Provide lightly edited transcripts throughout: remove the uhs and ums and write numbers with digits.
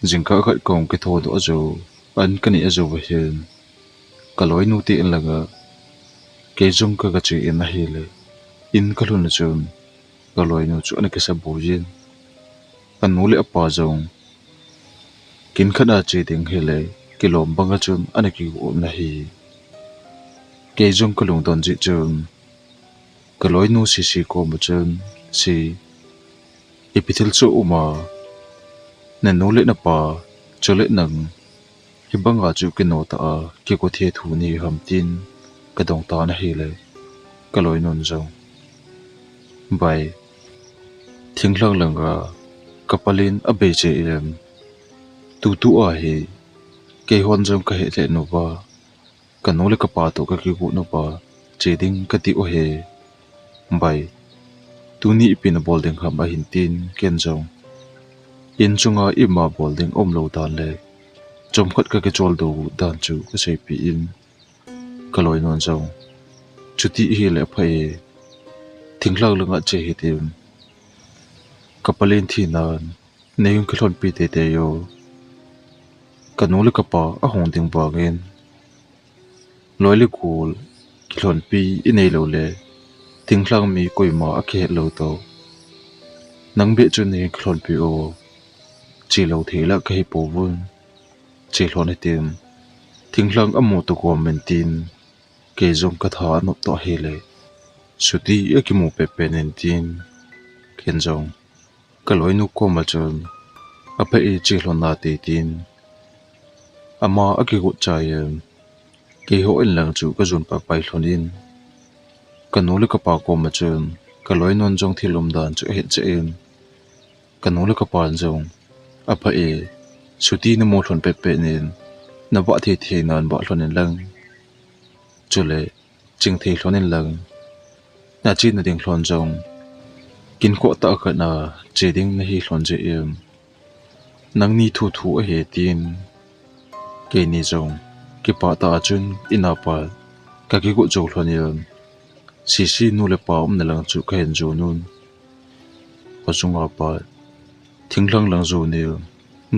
jingka khat kong ke tho do azo an kani azo wa hian kaloi nu ti in laga ke jong ka chi in a hi le in kalun chun kaloi nu chu an ke sa bujin anu le apa zong kin khana chi ding hi le kilom banga chun an ki u na hi ke jong kalung don ji chun kaloi nu si ko ma chun si ipithil chu uma na nu le na pa chole nang hi banga chu ke no ta ke ko the thu ni ham tin ka dong ta na hi le kaloi nun zong bai thinglang langa kapalin abe che em tu a hi ke hon jong ka he le no ba kanole ka pa to ka ki gu no ba che ding ka ti o he bai tu ni ipin bol ding kham a hin tin ken jong in chunga ima bol ding om lo dan le chom khat ka ke chol do dan chu ka sei pi in kaloi non jong chuti hi le phai thinglang langa che hi tim kapalin thi nan neyung khlon pi te yo kanole ka pa a hong ding ba gen loile kul kilon pi inei lo le tinglang mi koima a khe lo to nang be chu ne khlon pi o chi lo thela ka hi po bun chi hlon he tim tinglang amo to ko men tin ke jong ka tha no to he le suti a ki mu pe pe nen tin ken jong ka loi nu ko ma chun a pe e chi hlon na te tin ama a ki go chai ke ho in lang chu ka jun pa pai hlonin kanule ka pa ko ma chun ka loi non jong thilum dan chu he che en kanule ka pan jong apa e suti na mo hlon pe pe nen na ba the nan ba hlonin lang chule ching the hlonin lang na chi na ding hlon jong kin ko ta ka na che ding na hi hlon je em nang ni thu a he tin ke ni jong ki pa ta chun ina pa ka ki go jo hlonin si nu le pa na lang chu ka hen jo nun ko chunga pa thinglang lang zo ne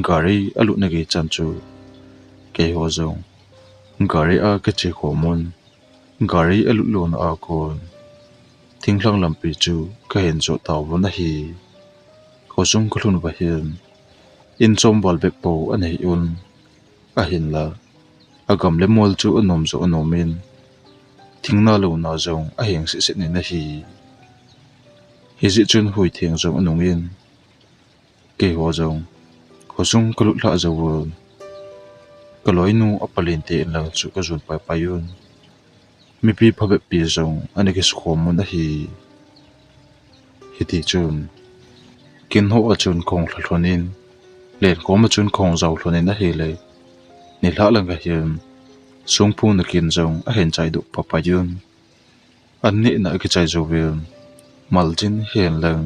gari alu na ge chan chu ke ho zong gari a ke che ko mon gari alu lo na a ko thinglang lam pi chu ka hen jo taw na hi ko chung ko lun ba hian in chom bal bek po an hei un a hin la agam le mol chu anom zo anomin thingna lo na zong a heng se ne na hi zi chun hui theng zong anongin ke ho zong ko chung ko lut la zo kaloi nu apalin te lang chu ka jun pa yun mi pi phabe pi zong ani ke khom na hi ti chun kin ho a chun khong thlonin len ko ma chun khong zau thlonin na hi le ni la lang ga hian sung pu na kin zong a hen chai du pa yun an ni na ke chai zo ve maljin hen lang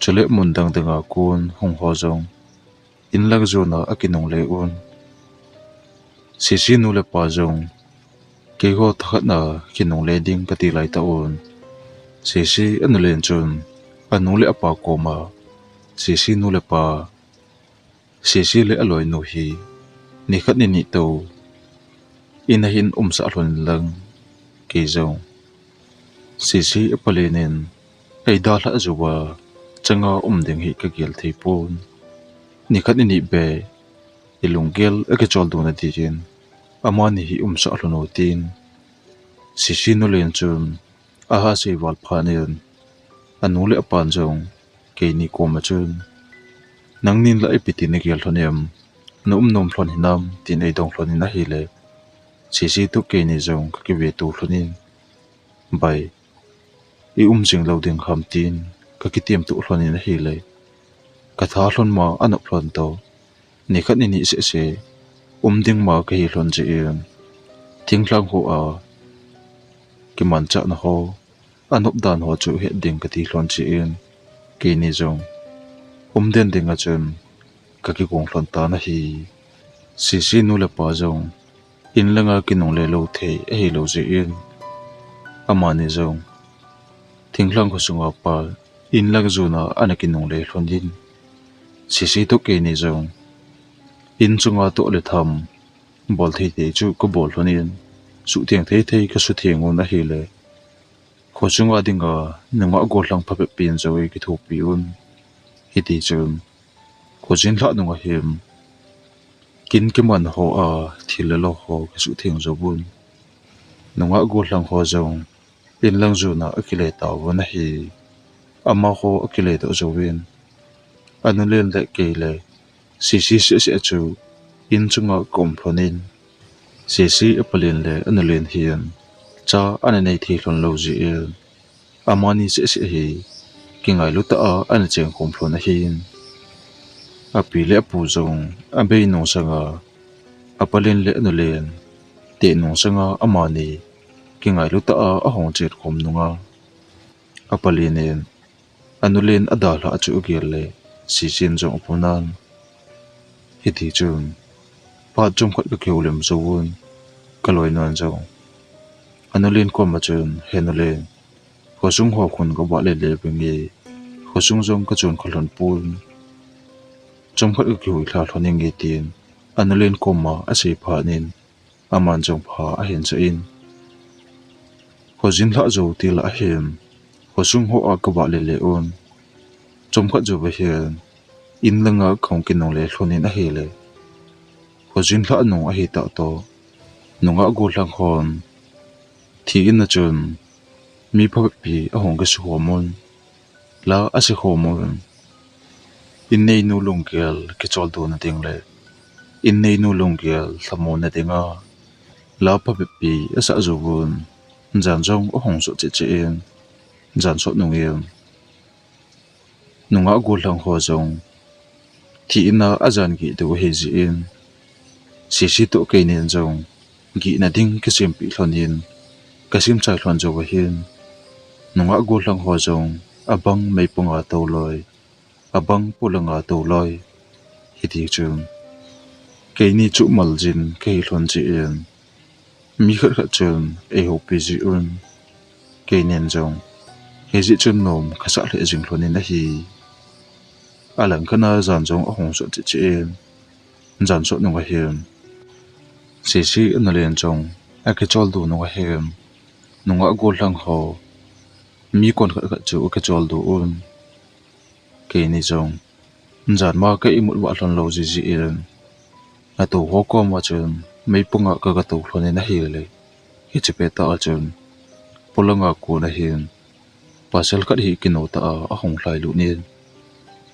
chule mun dang danga kun hong ho zong in lang zo na akinong le un si nu le pa zong ke ho thakhat na kinong le ding ka ti lai ta un si anu len chun anu le apa ko ma si nu le pa si le aloi nu hi ni khat ni to in hin sa hlon lang ke zong si apalenin ai da la zuwa changa ding hi ka gel thei pon ni khat ni be ilungel ake chol do na dijin amani hi sa hlono tin si no len chun aha se wal phanen anu le apan jong ke ni ko ma chun nangnin la epiti ne gel hlonem nom hlon hinam tin ei dong hlonin na hi le si tu ke ni jong ka ki ve tu hlonin bai i jing lo ding kham tin ka ki tiam tu hlonin na hi le ka tha hlon ma an hlon to ni khat ni se ding ma ka hi hlon je em thinglang ho a ki man cha na ho anop dan ho chu he ding ka ti hlon chi en ke ni jong den ding a chun ka ki gong hlon ta na hi si nu le pa jong in langa ki nong le lo the e hi lo je en amani jong thinglang ko sunga pa in lang zuna anaki nong le hlon din xì tốt kê này rồng in chung ngà tổ lệ thầm bol thấy thế chú có bol luôn in sự thiện thấy thấy cái sự thiện ngon đã hi lệ khó chung ngà đi ngà nâng ngã gột lăng phật pin rồi cái thủ piun hi tí chun khó chín lạ nung ngà hiểm kín cái màn hồ thì lệ lo hồ cái sự thiện rồi bun nâng ngã gột lăng hồ rồng in lăng dù na cái lệ tàu vẫn hi ama hồ cái lệ tàu rồi bên anh lên lệ kê lệ xì sẽ chú in chung ngà cổng phun in xì ở Palen lệ anh lên hiền cha anh này thì luôn lâu gì amani sẽ hi cái ngày lúc đó anh chàng cổng phun hiền bị lệ bù rồng anh bị nông sang Palen lệ anh lên để nông sang amani cái ngày lúc đó hong chết cổng nông Palen nên anh lên ở đó là chỗ kia lệ xì xin rồng punan hi thì chun pa trong quạt cái kiểu lem zôn Kaloi non rồng anh lên qua mà chun hen lên khó sung hoa khun có bỏ lệ lệ bên nghe khó sung rồng có chun khẩn pun trong quạt cái kiểu là thon nghe tiền anh lên qua mà ở xây phá nên aman rồng phá hen sa in khó dính lạ dầu thì lạ hiểm khó sung hoa có bỏ lệ lệ ôn trong quạt dầu về hiền in lăng ở không kinh nông lệ thon nên hi lệ khó dính lạ nông hi tạo to nông ở gột lăng hòn thì in là chun mi phật bị ở hong cái số hormone là ở số hormone in nei nu lung gel cái chol do na ting le in nei nu lung gel thamon na tinga la phật bị ở xã du vun dàn rong ở hong số chết en dàn số nông em nông ở gột lăng ho rong thì in là ở dàn gi do he ji en xì tổ cây nên rong gi na ding cái sim bị lonin cái sim chai lon zo hiền nông ngã gột lăng hoa rồng abang mấy bông ngã tàu loi abang pu lăng ngã tàu loi hi thì chun cái ni chu mal jin cái lon ji en mi khát khát chun e ho pi ji un cái nên rồng he ji chun nom khasa le jing lonin na hi alang khana zan rong a hong so chi en zan so nong hiền xì anh lên rồng a cái chol du nong hiền nong ngã gột lăng hoa mi kon khát khát chú cái chol du un cái này rong dàn ma cái một vạn lần lâu gì yên à tụ hoa com mà chun mấy bông ngã cái tụ luôn nên hi lệ hi chỉ biết ta chun pola ngã cô na hiền pasal khát hi kinh ta ở hồng lai lũ niên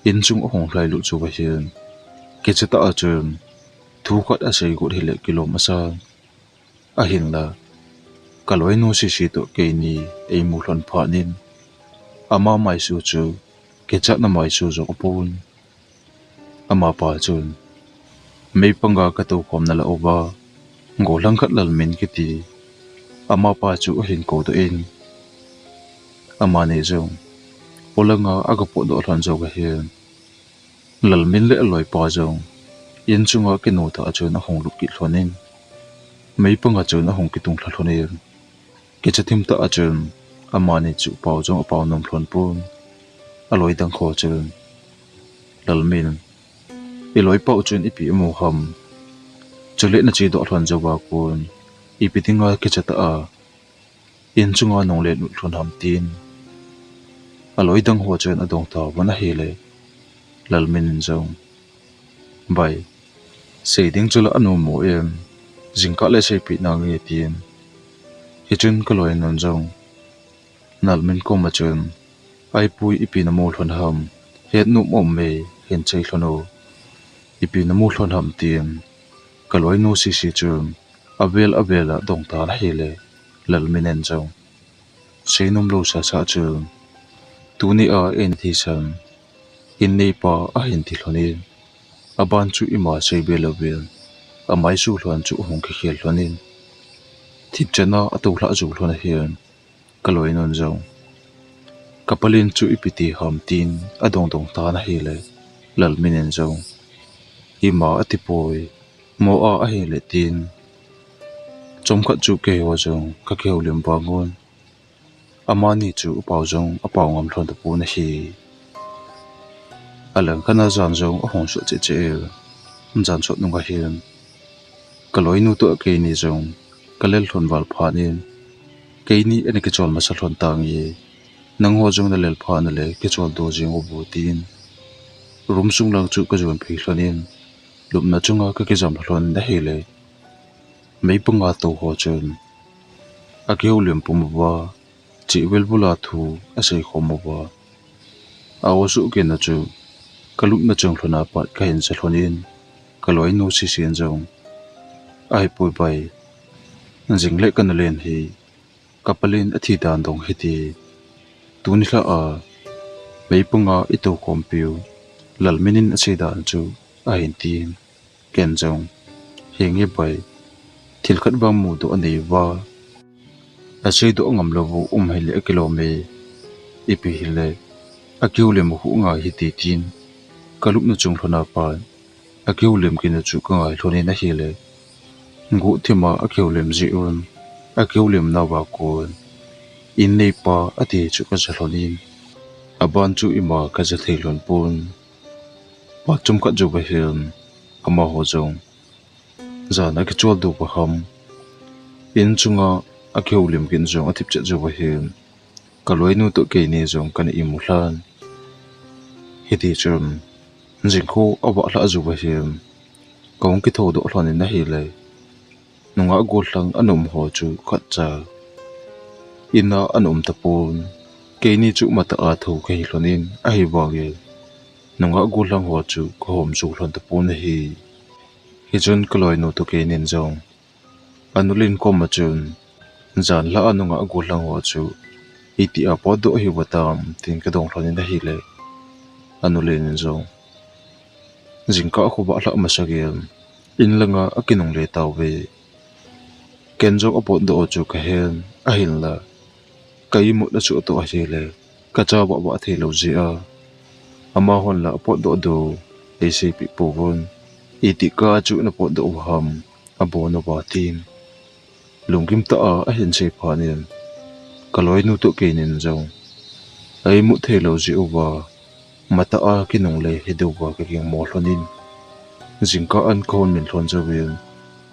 in chung ở hồng lai lũ chú vậy hiền cái chỉ ta chun thu khát ở xây gột hi lệ kilo mà sao à hiền là Kaloi no xì tổ cái này ai mua lần phá nên ama mai su chu cái chắc là mai su rồi pun ama pa chun mấy panga cái tàu com là over ngô lăng khát lần mình cái gì ama pa chu hình cổ tự in ama này rồi polang aga po do lần rồi cái hiền lần mình lẽ loi pa rồi yên chung cái nô ta chu nó hong lục kít luôn nên mấy panga chu nó hong kít tung luôn nên cái chất thêm ta chun ama này chu pao trong pao nông luôn pun aloi dang kho chun lalmin iloi pau chun ipi mo ham chule na chi do thon jawa kun ipi tinga ke chata in chunga nong le nu thon ham tin aloi dang ho chun adong ta wana hele lalmin jong bai sei ding chula anu mo em jingka le sei pi na nge tin hi chun Kaloi non jong nalmin ko ma chun ai pui ipi na mo thon ham het nu mom me hen chei thono ipi na mo thon ham tin Kaloi no si chun avela dong ta la hele lalminen jong seinom lo sa chun tuni en Thijan in nei pa a hen thi thlonin aban chu ima sei belovin amai su thon chu hong ke khel thlonin thip chana atu hla zu thlona hian Kaloi non jong kapalin chu ipiti ham tin adong ta na hele lalminen jong ima atipoi mo a hele tin chom khat chu ke wa jong ka kheu lem bangon amani chu pau jong apau ngam thlon ta pu na hi alang khana zan zong a hong so che che zan so nunga hian kaloi nu to ke ni zong kalel thon wal phanin ke ni ene ke chol masal thon tang ye nang ho zong na lel pha na le ke chol do jing o bu tin rum sung lang chu ka jon phi hlonin lup na chunga ka ke jam hlon na hele mei punga to ho chun a ke ulim pum wa chi wel bula thu a sei khom wa a wo su ke na chu kalup na chung hlona pat ka hin sa hlonin kaloi nu si sian zong ai pui bai jing le kan len hi kapalin a thi dan dong hi ti tuni hla a mei punga i to khom piu lalminin a sei dan chu a hin tin ken zong hengi bai thil khat bang mu do anei wa a sei do ngam lo bu hele kilome ipi hile a kiulem hu nga hi ti tin kalup na chung hlona pa a kiulem kin chu ka ngai hloni na hile ngu thima a kiulem ji un a kiulem na wa kon in nei pa a ti chu ka jalhonin aban chu ima ka ja theilon pun pa chum ka ju ba hian ama ho jong zana ki chol du pa ham in chunga a kiulem kin jong a thip che ju ba hian kaloi nu to ke ni jong kan i mu hlan hiti chum jingkho awa hla ju ba hian kong ki tho do hlonin na hi le nunga gol hlang anum ho chu khat cha ina anum ta pun ke ni chu mata a tho ke hlonin a hi wa ge nunga gol hlang ho chu ko hom chu hlon ta pun hi jon kaloi nu to ke nin jong anulin ko ma chun zan la anunga gol hlang ho chu iti a po do hi watam tin ka dong hlonin na hi le anulin jong jingka khu ba hla ma sagem in langa akinong le tawe kenjo apot do chu ka hen a hin la kai mu na chu to a hele ka cha ba ba the lo ji a ama hon la apot do acp povon iti ka chu na pot do ham abo no ba tin lungkim ta a hin se phanin kaloi nu to ke nin jong ai mu the lo ji uwa mata a kinong le he do ba ka king mo hlonin jingka an kon min hlon jawin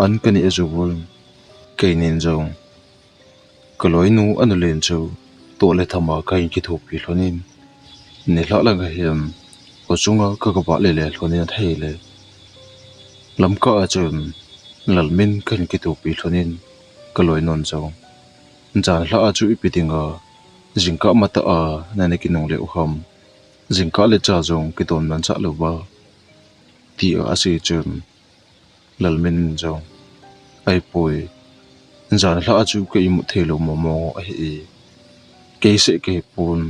an kani azubul keinin jong kaloi nu anulen chu to le thama kain ki thu pi hlonin ne hla lang hiam ko chunga ka ka ba le le hlonin theile lamka a chun lalmin kan ki thu pi hlonin kaloi non jong jan hla a chu ipitinga jingka mata a nane ki nong le uham jingka le cha jong ki ton nan cha lo ba ti a si chun lalmin jong ai pui zan hla chu ke imu thelo momo a hi ke se ke pun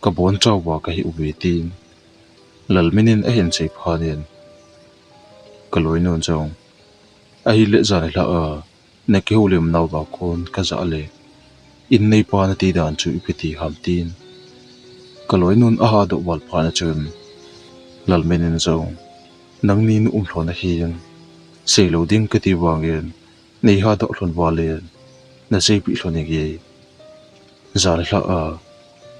ka bon chawa ka hi ubi tin lalminin a hin sei phanin kaloi non jong a hi le zan hla a na ke hulim naw ba kon ka za le in nei pa na ti dan chu ipiti ham tin kaloi non a ha do wal pha na chun lalminin jong nang ni nu thlona hian sei lo ding ka ti wangin nei ha do hlon walen na sei pi hlone ge zan hla a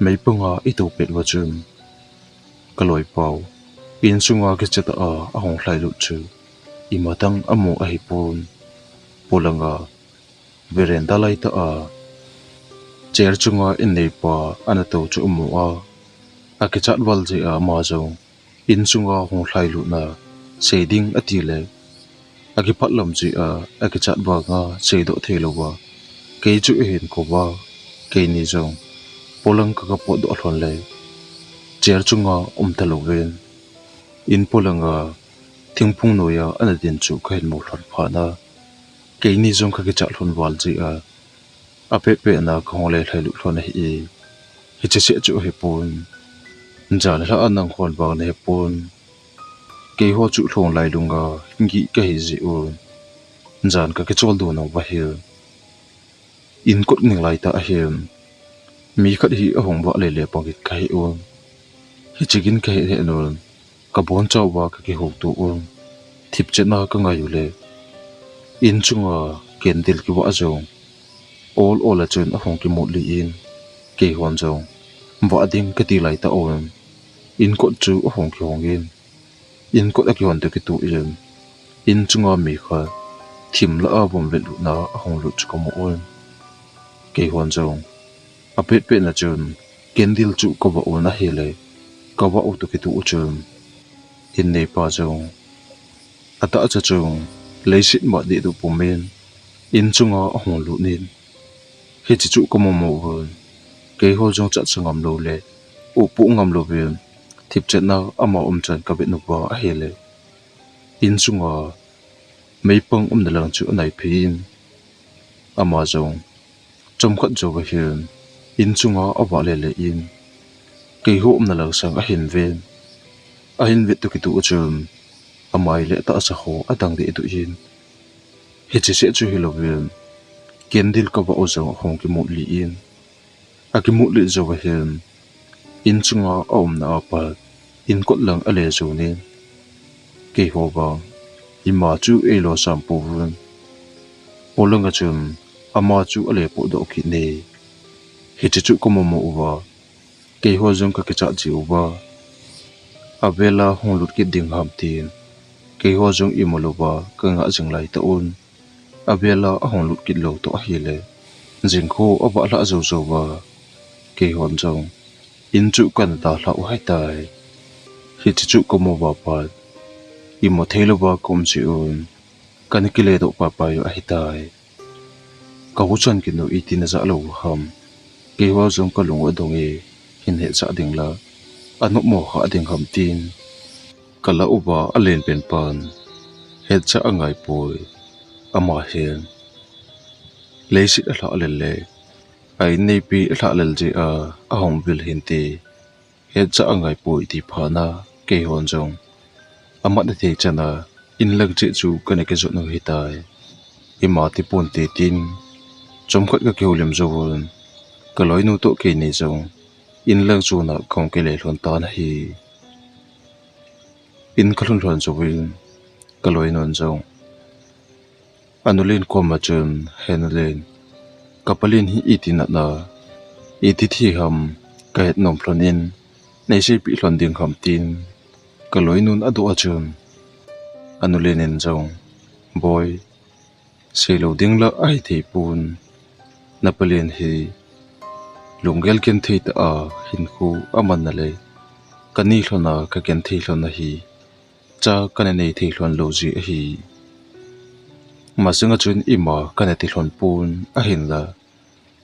mei punga i to pet wa chun kaloi pau in sunga ke chata a hong hlai lu chu i matang amu a hi pun polanga verenda lai ta a chair chunga in nei pa ana to chu mu a ke chat wal je a ma zo in sunga hong hlai lu na seding atile agi patlam ji a ke chat ba nga sei do thelo wa ke chu hin ko wa ke ni jong polang ka po do hlon le chair chunga thalo ven in polanga thingphung no ya ana din chu khain mo hlon pha na ke ni jong ka ke chat hlon wal ji a pe pe na khong le thlai lu hlon hi hi che se chu he pun jan hla anang khon ba ne pun ke ho chu thlong lai lunga ngi ka hi ji u jan ka ke chol do no ba hi in kot ning lai ta hiam mi khat hi a hong ba le le pang ka hi u hi chigin ka he no ka bon chaw ba ka ke ho tu u thip che na ka nga yu le in chunga kendil ki wa zong all a chun a hong ki mo li in ke hon jong ba ding ka ti lai ta on in kot chu hong ki hong in kot aki hon te ki tu in chunga mi kha thim la a bom ve lu na hong lu chu ko mo on ke hon jong a pe na chun kendil chu ko ba on a hele ka wa u tu ki tu chun in nei pa jong ata cha chung leisit ma de du pumen in chunga hong lu nin he chi chu ko mo mo hon ke ho jong cha chungam lo le u pu ngam lo ben thip chet na ama chan ka be nu ba a hele in chunga mấy bông nà lang chu nai phin ama jong chom khat jo ba hian in chunga awa le in ke ho nà lang sang a hin ve tu ki tu chum amai le ta sa ho adang de tu hin he chi se chu hi lo ben kendil ka ba o jong hong ki mu li in a ki mu li jo ba hian in chunga na pa in kot lang a le zo ne ke ho ba ima chu e lo sam pu vun polanga chum ama chu ale pu do ki ne he chu ko mo wa ke ho jong ka cha ji wa avela hong lut ki ding ham tin ke ho jong i mo lo wa ka nga jing lai ta un avela hong lut ki lo to hi le jing kho awa la zo zo wa ke hon jong in chu kan da la u hai tai he chu ko mo wa pa i mo thelo ba kom chi un kan ki le do pa pa yo ai tai ka hu chan ki no i tin za lo ham ke ho jong ka lung adong e hin he cha ding la anu mo kha ding ham tin kala uba alen pen pan he cha angai poi ama hen leisi a hla le ai nei pi hla lel ji a hong bil hin ti he cha angai poi ti phana ke hon jong ama de the chana in lag che chu kan ke zo no hi tai ima ti pon te tin chom khat ka keulem zo won kaloi nu to ke nei jong in lang chu na khong ke le hlon ta na hi in khalun hlon zo win kaloi non jong anulin ko ma chun henlen kapalin hi itin na iti thi ham ka het nom phlonin nei se pi hlon ding ham tin kaloi nun adu achun anulin en jong boy selo ding la ai thei pun napalin hi lungel ken thei ta hin khu aman na le kani hlona ka ken thei hlona hi cha kan nei thei hlon lo ji hi masinga chun ima kan ti hlon pun a hin la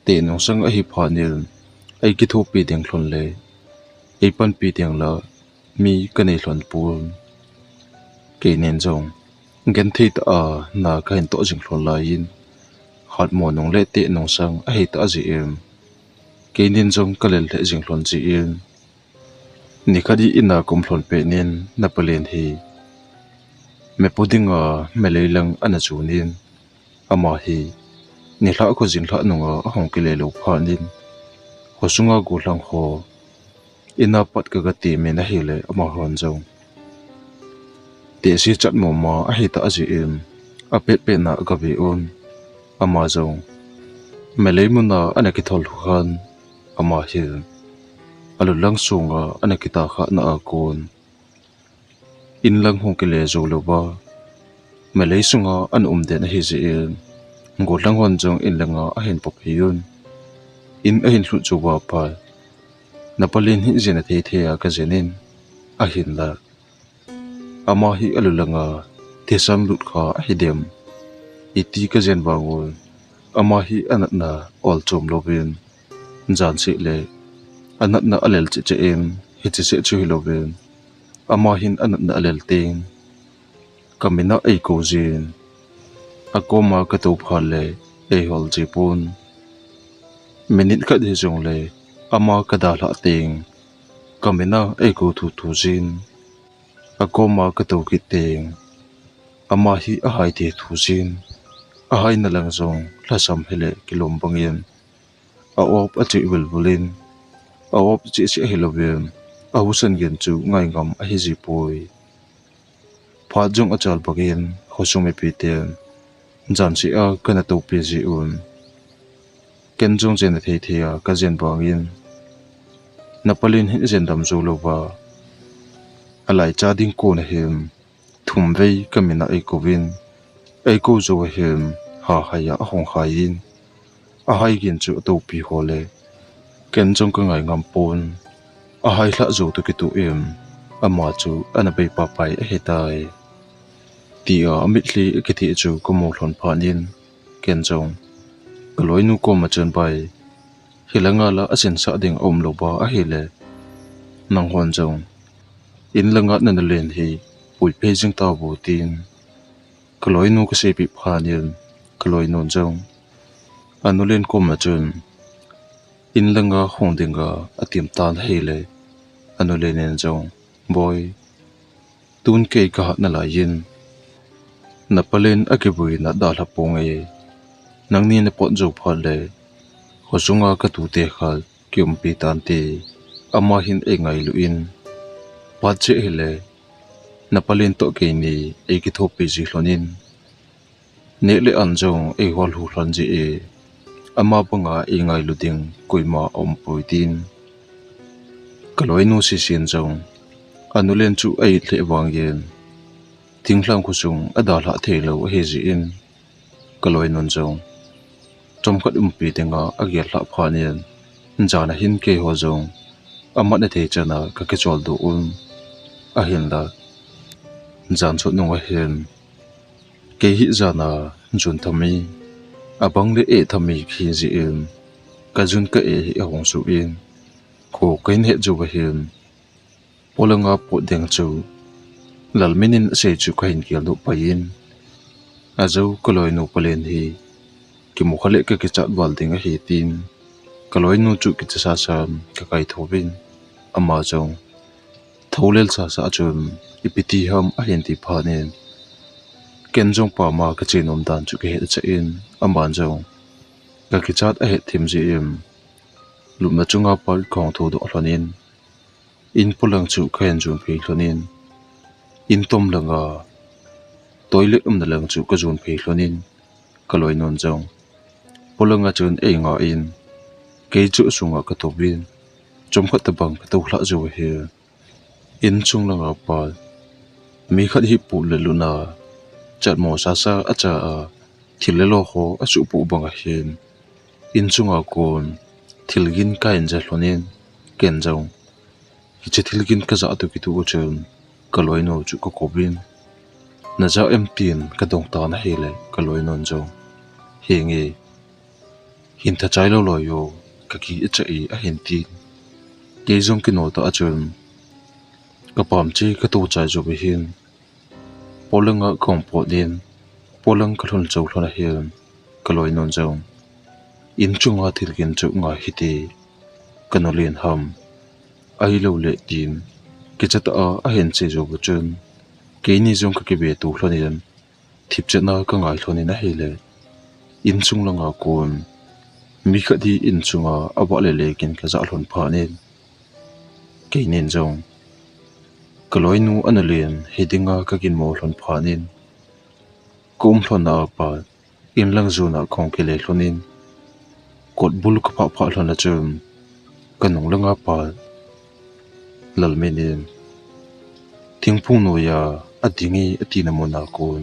te nong sang a hi phanil ai ki thu pi ding hlon le ei pan pi ding la mi kan nei hlon pun ke nen jong gen thei ta na ka hin to jing hlon la in hat mo nong le te nong sang a hi ta ji em ke nen jong kalel le jing hlon ji in ni khadi ina kum hlon pe nen na palen hi me pudinga me leilang ana chunin ama hi ni hla ko jin hla nunga hong ki le lo phanin hosunga gu hlang ho ina pat ka ti me na hi le ama hon jong te si chat mo ma a hi ta ji em a pe na ka be on ama jong me leimuna ana ki thol khan ama hi alu lang sunga ana ki ta kha na a kon in lang hong ke le zo lo ba malay sunga an den hi ji in ngo lang hon jong in langa a hin pop hiun in a hin hlu chu wa pa napalin hi jena the a ka jenin a hin la ama hi alu langa te sam lut kha a hi dem iti ka jen bangul ama hi anat na ol chom lovin jan se le anat na alel che em hi che se chu hi lovin ama hin anat na alel ting kamina ei ko jin akoma ka to phale ei hol jipun minit ka de jong le ama ka da la ting kamina ei ko thu jin akoma ka to ki ting ama hi a hai te thu jin a hai na lang jong la sam hele kilom bangin a op a chi wil bulin a op chi chi helovem a husan gen chu ngai ngam a hi jipui pha jong a chal bagin hosung me piten jan si a kana to pe ji un ken jong jen the a ka jen bangin napalin hin jen dam zo lo ba alai cha ding ko na hem thum vei kamina ei kovin ei ko zo hem ha haya hong hain a hai gin chu to pi hole ken jong ka ngai ngam pon a hai hla zo to ki tu em ama chu ana bei pa pai a hetai ti a amit hli ki thi chu ko mo hlon phanin ken jong kaloi nu ko ma chen pai hilanga la asin sa ding om lo ba a hele nang hon jong in langa na len hi pui pe jing ta bu tin kaloi nu ka se pi phanin kaloi non jong anulen ko ma chen in langa hong dinga atim tan hele anulen en jong boy tun ke ka na la yin na palen akibui na da la pong e nang ni na pot jo phal le hosunga ka tu te khal kyum pi tan te ama hin e ngai lu in pat che hele na palen to ke ni e ki thop pi ji hlonin ne le an jong e hol hu hlan ji e ama panga e ngai lu ding koima om puitin kaloi nu si sin jong anulen chu ai hle wang yen tinglang khu chung ada hla thelo he ji in kaloi non jong trong khat pi tenga agia hla phanian jana hin ke ho jong ama na the chana ka ke chol do a hin da jan chu nong a hen ke hi jana jun thami abang le e thami khi ji in ka jun ka e hi hong su in ko kain he ju ba hin polanga po deng chu lalminin se chu ka hin kial do pain azo kaloi no palen hi ki mu khale ka ke chat wal ding a hi tin kaloi nu chu ki cha sam ka kai thobin ama jong tholel sa sa chun ipiti ham a hin ti phanen ken jong pa ma ka chinom dan chu ke he cha in aman jong ka ki chat a he thim ji em lumna chunga pal khong tho do hlonin in pulang chu khen jun phi hlonin in tom langa toilet na lang chu ka jun phi hlonin kaloi non jong polanga chun e nga in ke chu sunga ka tobin chom khat tabang ka to hla zo he in chung langa pa mi khat hi pu le luna chat mo sa sa acha a thile lo ho a chu pu banga hin in chunga kon thilgin ka in ja hlonin ken jong hi che thilgin ka za tu ki tu chun kaloi no chu ko kobin na za em tin ka dong ta na hele kaloi non jong he nge hin tha chai lo lo yo ka ki cha e a hin ti ke jong ki no ta achun ka pam chi ka tu chai jo bi hin polanga kong po din polang ka thon chau thlona hin kaloi non jong in chunga thilgin chu nga hiti kanolin ham ai lo le tin ke chata a hen che jo bu chun ke ni jong ka ke be tu hlonin thip chena ka ngai hlonin a hele in chung langa kon mi khadi in chunga awa le lekin ka za hlon phanin ke nin jong kaloi nu analen hedinga ka kin mo hlon phanin kum hlona pa in lang zuna khong ke le hlonin kot bul ka pha pha hlona chum kanung langa pa lalmenin thingpung no ya adingi atina mona kon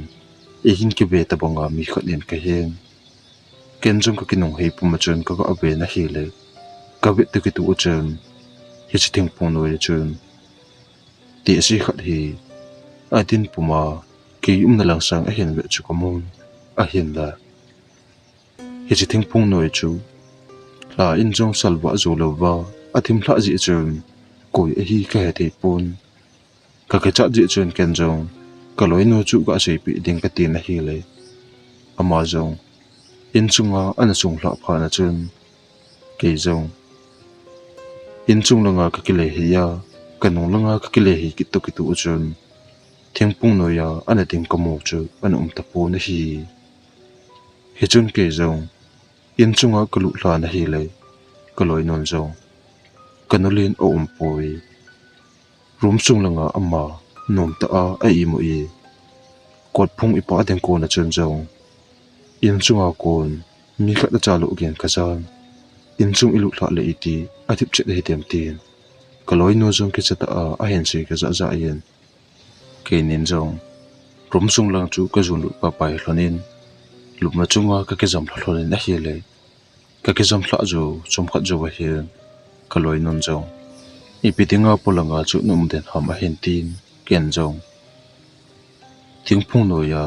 e hin ke be ta banga mi khanin ka hen ken jong ka kinong hei puma chun ka ga abe na hele ka be te ki tu chun hi chi thingpung no ye chun ti si khat hi adin puma ki na lang sang a hen ve chu ka mon a hen la hi chi thingpung no ye chu la in jong salwa zo lo wa athim hla ji chun koi hi ka he te pun ka ke cha ji chun ken jong kaloi no chu ga sei pi ding ka ti na hi le ama jong in chunga ana chung hla pha na chun ke jong in chung langa ka ki le hi ya kanung langa ka ki le hi ki tu chun thingpung no ya ana ting ka mo chu ana ta pu na hi he chun ke jong in chunga ka lu hla na hi le kaloi non jong kanulin o poi room chung langa ama nom ta a i mo i kot phung ipa den ko na chun jong in chunga kon mi khat cha lu gen ka jan in chung ilu thla le iti athip che he tem tin Kaloi nu zong ki chata a hen si ka za yen ke nin zong rum sung lang chu ka zun lu pa pai hlonin lup ma chunga ka ke zam hlonin a hi le ka ke zam hla zo chom khat zo wa hian kaloi nun zong i pitinga polanga chu num den ham a hen tin ken zong thingphung no ya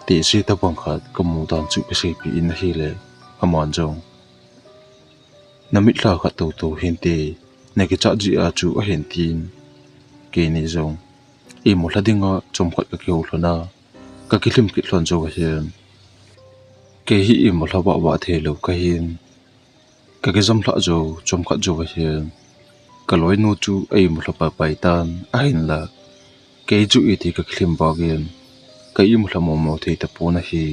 ti si ta bang khat ka mu dan chu ka sei pi in hi le aman zong namit la kha to hin te ne ke cha ji a chu a hen tin ke ni zong i mo hladinga chom khat ka keu hlona ka kilim ki hlon zo wa hian ke hi i mo hlaba wa the lo ka hin ka ke zam hla zo chom khat zo wa hian kaloi nu chu ei mo hlapa pai tan a hin la ke chu i ti ka kilim ba gen ka i mo hlamo mo thei ta pu na hi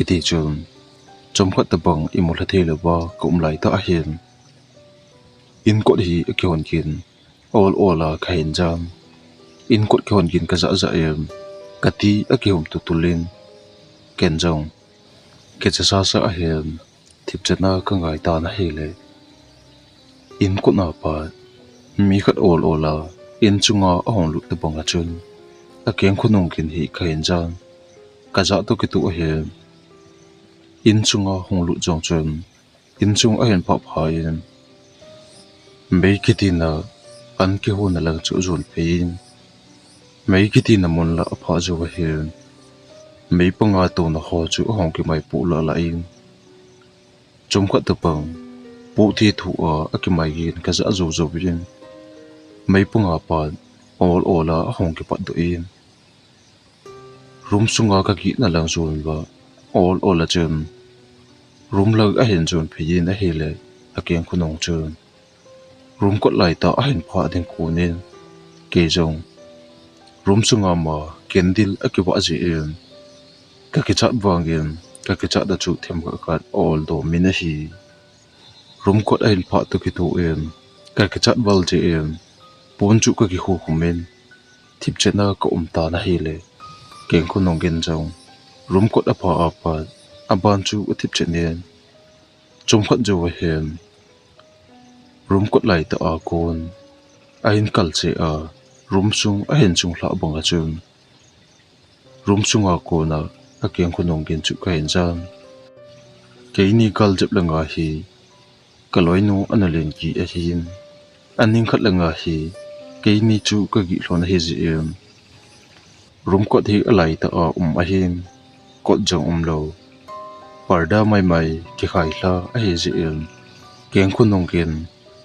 ti chun chom khat ta bang i mo hla thei lo ba ka lai ta a hian in ko hi a kyon kin all ka hin jam in ko kyon kin ka za em ka ti a ki hum tu tulin ken jong ke cha sa a hian thip chana ka ngai ta na hi le in ko na pa mi khat all in chunga a hong lu ta bang a chun a keng khunung kin hi ka hin jam ka za to ki tu a hian in chunga hong lu jong chun in chung a hian pha in mấy cái tin là ăn cái hôn là chỗ dồn phim mấy cái tin là muốn là phá cho vào hiện mấy bông ngà tổ nó họ chỗ hồng cái mày phụ là lại chúng quát tập bằng phụ thi thủ ở cái mày hiện cái dã dầu yên mấy bông ngà bạn all là hồng cái bạn đội yên rúm sung ngà cái kỹ là lang dồn và all là chân rúm là cái hiện dồn phim là hệ lệ là kiện của nông chân rúm quát lại ta hiện phá đến cô nên kê rong rúm sung ngà mà kiến dil ở cái vợ gì yên các cái chat vàng yên các cái chat đã chụp thêm các all đồ mình hi rúm quát hiện phá từ cái thủ yên các cái chat vald gì yên bốn chục cái khu của mình thip chết na có ta na hi lệ kiện của nông kiến rong rúm quát apa aban chu thip chết nên trong khát jo hiền rúm quát lại ta con ain kal che rúm sung a hen chung hla bang a chun rúm sung con a keng khunong gen chu ka hen jan ke ni kal jep langa hi kaloi nu analen ki a hin aning khat langa hi ke ni chu ka gi hlon hi ji em rúm ko thi alai ta a hin ko jong lo parda mai ki khai hla a hi ji em keng khunong gen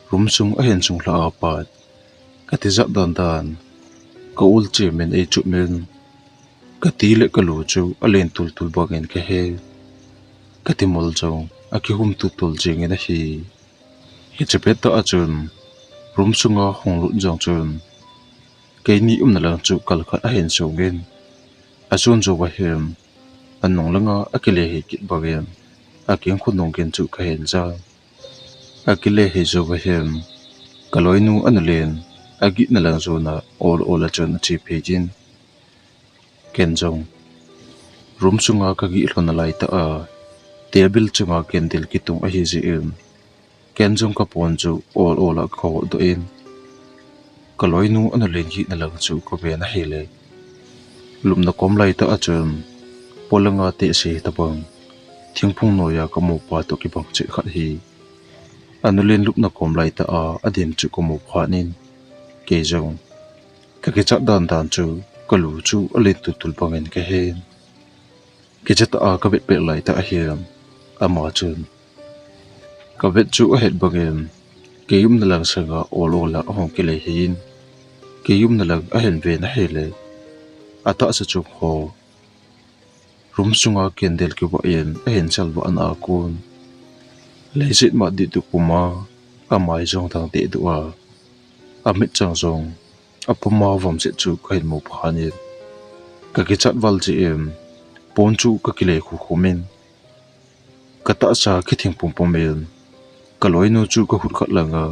rúm sung a hen chung hla pat ka ti za dan ka ul che men e chu men ka ti le ka lu chu alen tul ba gen ka he ka ti mol jong a ki hum tul jing na hi chepet ta achun rum sunga hong lu jong chun ke ni na lang chu kal khat a hen so gen a chun zo wa hem anong langa akile he kit ba gen a keng khunong gen chu ka hen za akile he zo wa hem kaloi nu anlen agi na lang zo na all a chun chi pejin ken jong rum sunga ka gi hlona lai ta table chunga kendil kitung a hi ji em ken jong ka pon chu all a kho do in kaloi nu an len hi na lang chu ko be na hele lum na kom lai ta achum polanga te se ta bang thingphung no ya ka mo pa to ki bang che khat hi an len lup na kom lai ta adin chu ko mo pha nin ke jong ka ke cha dan chu kalu chu alen tul bangen ke he ke cha ta ka bet pe lai ta hiam ama chun ka bet chu a het bangem ke yum na lang sanga all hong ke le hin ke yum na lang a hen ve na hele ata sa chu ho rum sunga kendel ke wa yen a hen chal wa an a kun le sit ma di tu puma a mai jong thang te du a mit chang jong a puma vom se chu ka hen mo phani ka ke chat wal ji em pon chu ka ki le khu men ka ta sa ki thing pum men kaloi nu chu ka hut khat langa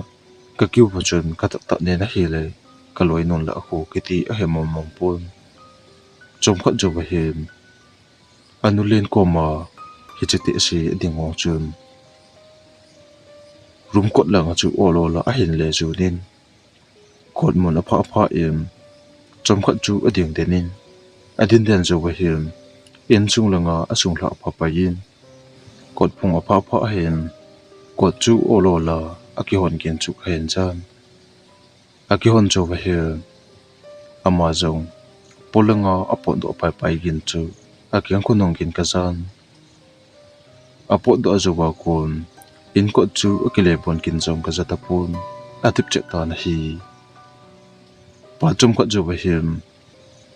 ka kiu pa chun ka ta ne na hi le kaloi non la khu ki ti a he mom pon chom khat jo ba hem anulen ko ma hi chete si ding ong chun rum kot lang chu olo la a hin le chu nin kot mun a pha im chom khat chu a ding denin adin den zo wa him in chung langa a chung hla pha pa yin kot phung a pha hen kot chu olo la a ki hon kin chu hen chan a ki hon zo wa him ama zong polanga a pon do pai gin chu a kyang khunong gin ka zan a po do zo wa kun in kot chu a ki le bon kin zong ka zata pun a tip che ta na hi pa chum khat zo wa him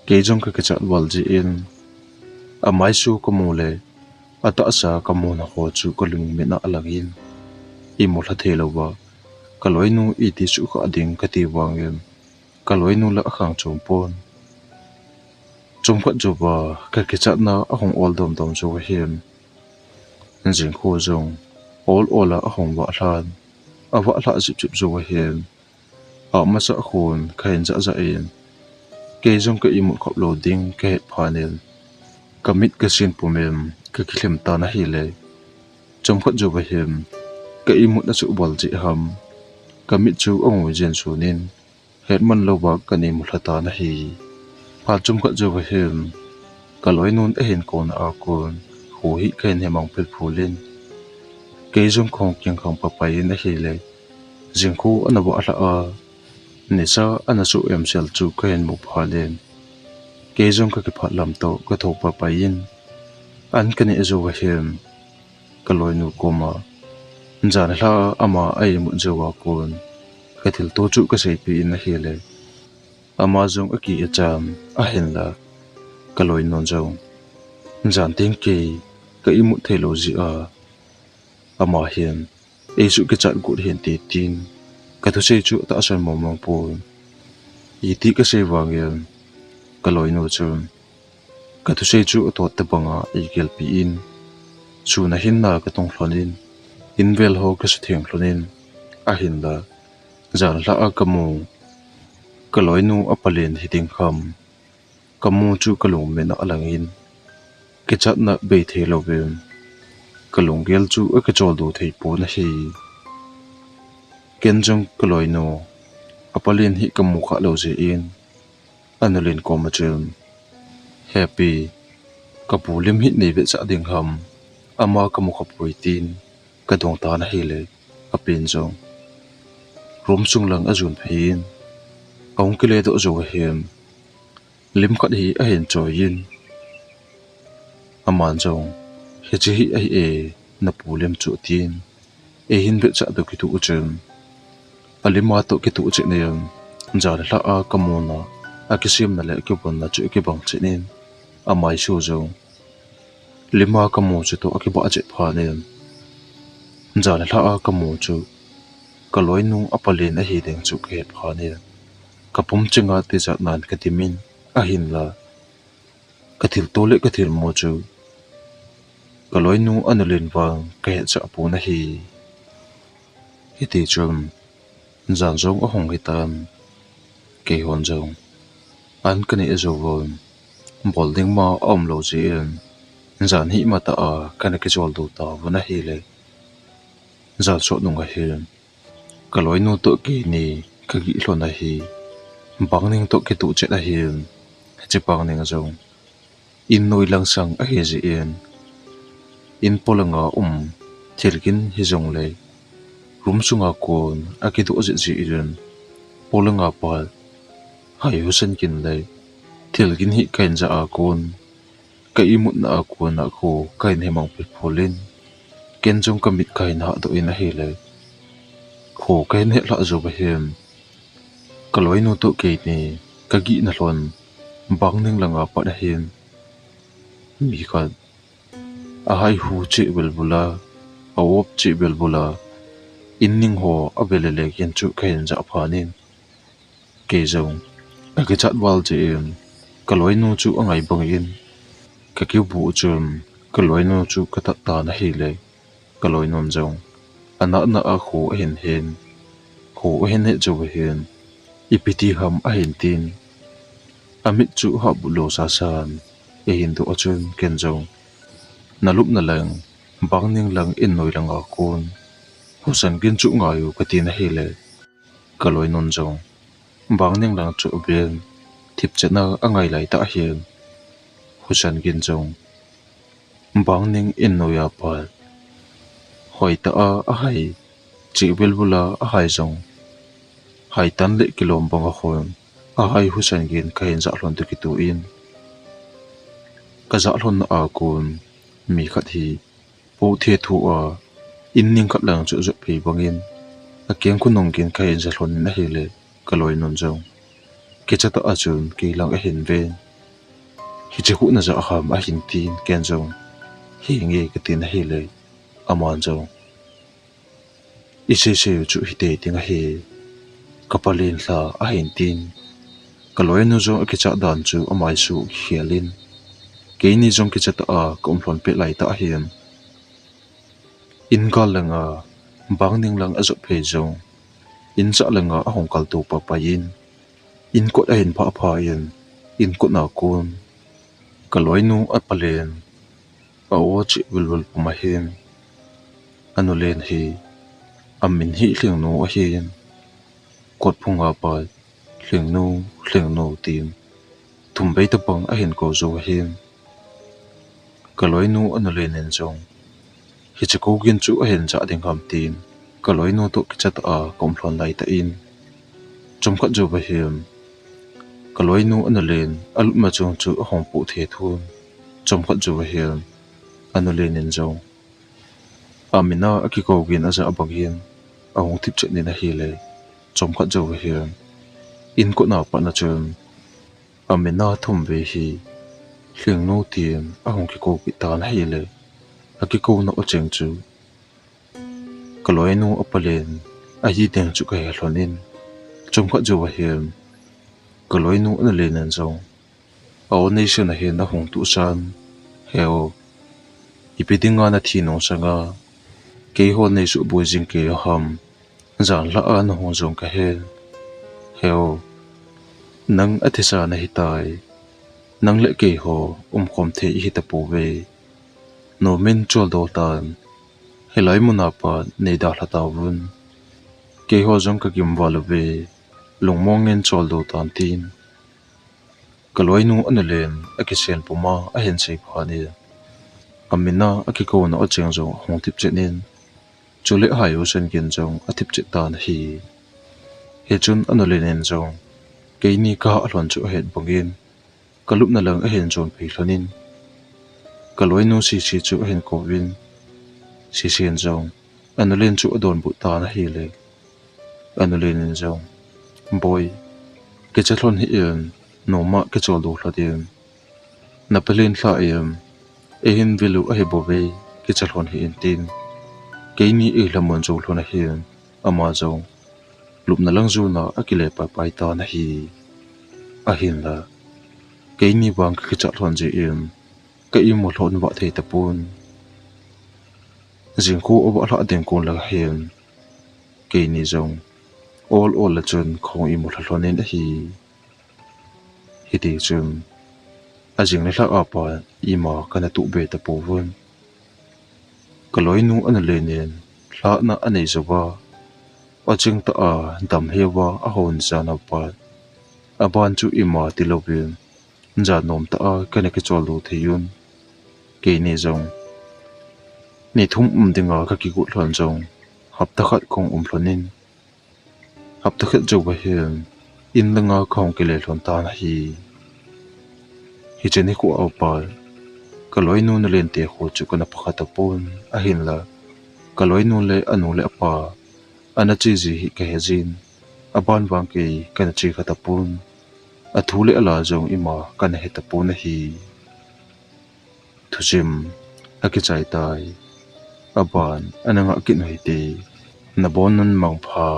ke jong ka chat wal ji in a mai su ko mu le a ta sa ka mu na ho chu ko lung me na alangin I mo la the lo wa Kaloi nu I ti su kha ding ka ti wang em Kaloi nu la khang chom pon chom khat zo wa ka ke chat na a hong ol dom dom zo wa him jing kho zong ol a hong wa hlan a wa hla zip zip zo wa him a ma sa khun khain za in ke jong ka I mu khop lo ding ke phanel kamit ka sin pumem ka khilem ta na hi le chom khat zo wa him ka I mu na su bol ji ham kamit chu ong jen su nin het man lo wa ka ni mu hlata na hi pa chom khat zo wa him Kaloi nun a hin kon a kun hu hi khain hemang pel phulin ke jong khong kyang khang pa pai na hi le jing khu ana wa hla a nisa ana su em sel chu khain mu phalen ke jong ka ki phat lam to ka tho pa pai in an kani zo wa him Kaloi nu koma jan hla ama ai mu zo wa kun ka thil to chu ka sei pi in na hi le ama jong a ki a cham a hen la Kaloi non jong jan ting ke ka I mu thelo ji a ama hian e su ke chat gut hian ti tin ka thu sei chu ta san mom mong pon I ti ka sei wang yan Kaloi no chun ka thu sei chu to te banga I gel pi in chu na hin na ka tong hlonin in vel ho ka su theng hlonin a hin la jan la a kamu Kaloi nu a palen hi ting kham kamu chu kalung me na alangin ke chat na be the lo bem kalung gel chu a ka chol do thei po na hi ken jong Kaloi nu a palen hi kamu kha lo je in anulin ko ma chum happy kapulim hi nei ve cha ding ham ama kamu khapui tin ka dong ta na hi le a pin jong rom sung lang azun phein ong kile do zo hem lim khat hi a hen choyin aman jong he chi hi ai e na pulem chu tin e hin be cha do ki tu uchem alima to ki tu che ne yam jar hla a kamona a kisim na le ki bon na chu ki bang chinin amai su jong lima kamu chu to aki ba che pha ne jar hla a kamu chu Kaloi nu apalin a hi deng chu ke pha ne kapum chinga te za nan ka timin a hin la ka thil to le ka thil mo chu Kaloi nu anulin wang ka he cha pu na hi ti chum jan jong a hong hi tan ke hon jong an kani e zo won bolding ma om lo ji en jan hi ma ta a kana ke jol do ta wona hi le jan so nung a hi Kaloi nu to ki ni ka gi hlona hi bang ning to ki tu che na hi che pang ning jong in noi lang sang a he ji en in polanga thilkin hi jong le rum sunga kon a ki du ji iren polanga pal hai husen kin le thilkin hi kain ja a kon ka imut na a kon na kho kain hemang pe pholin ken jong kamit kain ha do in a hi le kho kain he la zo ba hem Kaloi nu to ke ni ka gi na hlon bang ning langa pa da hin mi khat a hai hu che bel bula a op che bel bula in ning ho a belele ken chu kain ja phanin ke jong a ke chat wal che em Kaloi nu chu angai bang in ka ki bu chum Kaloi nu chu ka ta na hi le Kaloi non jong ana na a khu hen hen khu hen he chu hen ipiti ham a hin tin amit chu ha bu lo sa san e hin do achun ken jong nalup na lang bang ning lang in noi lang a kun Thusim gin chu ngayu katina hele Kaloi non jong bang ning lang chu ben thip chena angai lai ta hian Thusim gin jong bang ning in noya pa hoi ta a hai chi belbula a hai jong hai tan le kilom bang a khon a hai Thusim gin kain za hlon tu ki tu in ka za hlon a kun mi khat hi po the thu a in ning khat lang chu zu phi bangin a keng ku nong gin kain za hlon na hele Kaloi non jong ke chata achun ke lang a hin ven hi che hu na za ham a hin tin ken jong hi nge ka tin hi le aman jong I se se chu hi te ting a he kapalin hla a hin tin Kaloi no jong a ke cha dan chu amai su hialin ke ni jong ke chata a kom hlon pe lai ta hian in kal langa bang ning lang a zo phe jong in cha langa a hong kal tu pa pa in kot a hin pha pha in kot na kun Kaloi nu a palen a o chi bulbul puma hin anu len hi amin hi hling nu a hian kot phunga pa hling nu tim thum bei ta pang a hin ko zo a hian Kaloi nu anu len en jong hi che ko gin chu a hin cha ding ham tin Kaloi nu to ki chat a kom hlon lai ta in chom khat jo ba hian Kaloi nu anu len al ma chong chu a hong pu the thun chom khat jo ba hian anu len en jong amina akiko gin aza abangin ahong tip chet ni na hele chom khat jo hian in ko na pa na chun amina thum ve hi hling no tien ahong ki ko pi tan hele akiko na o cheng chu Kaloi nu apalen a hi teng chu ka hlonin chom khat jo hian Kaloi nu na le nan jong a o nei se na he na hong tu san heo ipidinga na thi no sanga ke ho nei su bo jing ke ham zan la an ho jong ka he heo nang athisa na hitai nang le ke ho khom the hi ta pu ve no men chol do tan helai muna pa nei da hla ta vun ke ho jong ka kim wal ve lungmong en chol do tan tin Kaloi nu an len a ki sen puma a hen sei phani amina a ki ko na o cheng jong hong tip chenin chule hai u sen gen jong a tip che tan hi he chun an len en jong ke ni ka hlon chu het bangin kalup na lang a hen jon phi hlonin Kaloi nu si chu hen ko win si sen jong an len chu adon bu ta na hi le an len en jong boy ke che hlon hi en no ma ke chol do hladin na pelin hla em e hin vilu a he bo ve ke che hlon hi en tin ke ni e hlamon jo hlona hian ama jong lup na lang zu na akile pa pai ta na hi a hin la ke ni bang ke cha hlon ji em ka I mo hlon wa thei ta pun jing ko o hla den kon la hian ke ni jong all la chun khong I mo hlon en hi ti chun a jing le hla apa I ma kana tu be ta pu vun Kaloi nu an le nen hla na anei zowa a ching ta a dam hewa a hon sana pa a ban chu I ma ti lovin ja nom ta a kana ke chol do theyun ke ni jong ni thum dinga ka ki gu hlon jong hap ta khat kong hlonin hap ta khat jo ba hian in langa khong ke le hlon ta na hi cheni ku au pa Kaloi nu na len te kho chu kana pakhat pon a hin la Kaloi nu le anu le pa ana chi ji hi ke hejin a ban wang ke kana chi khata pun a thu le ala jong ima kana heta pun hi Thusim a ki chai tai aban ananga kin hoi te na bonan mang pha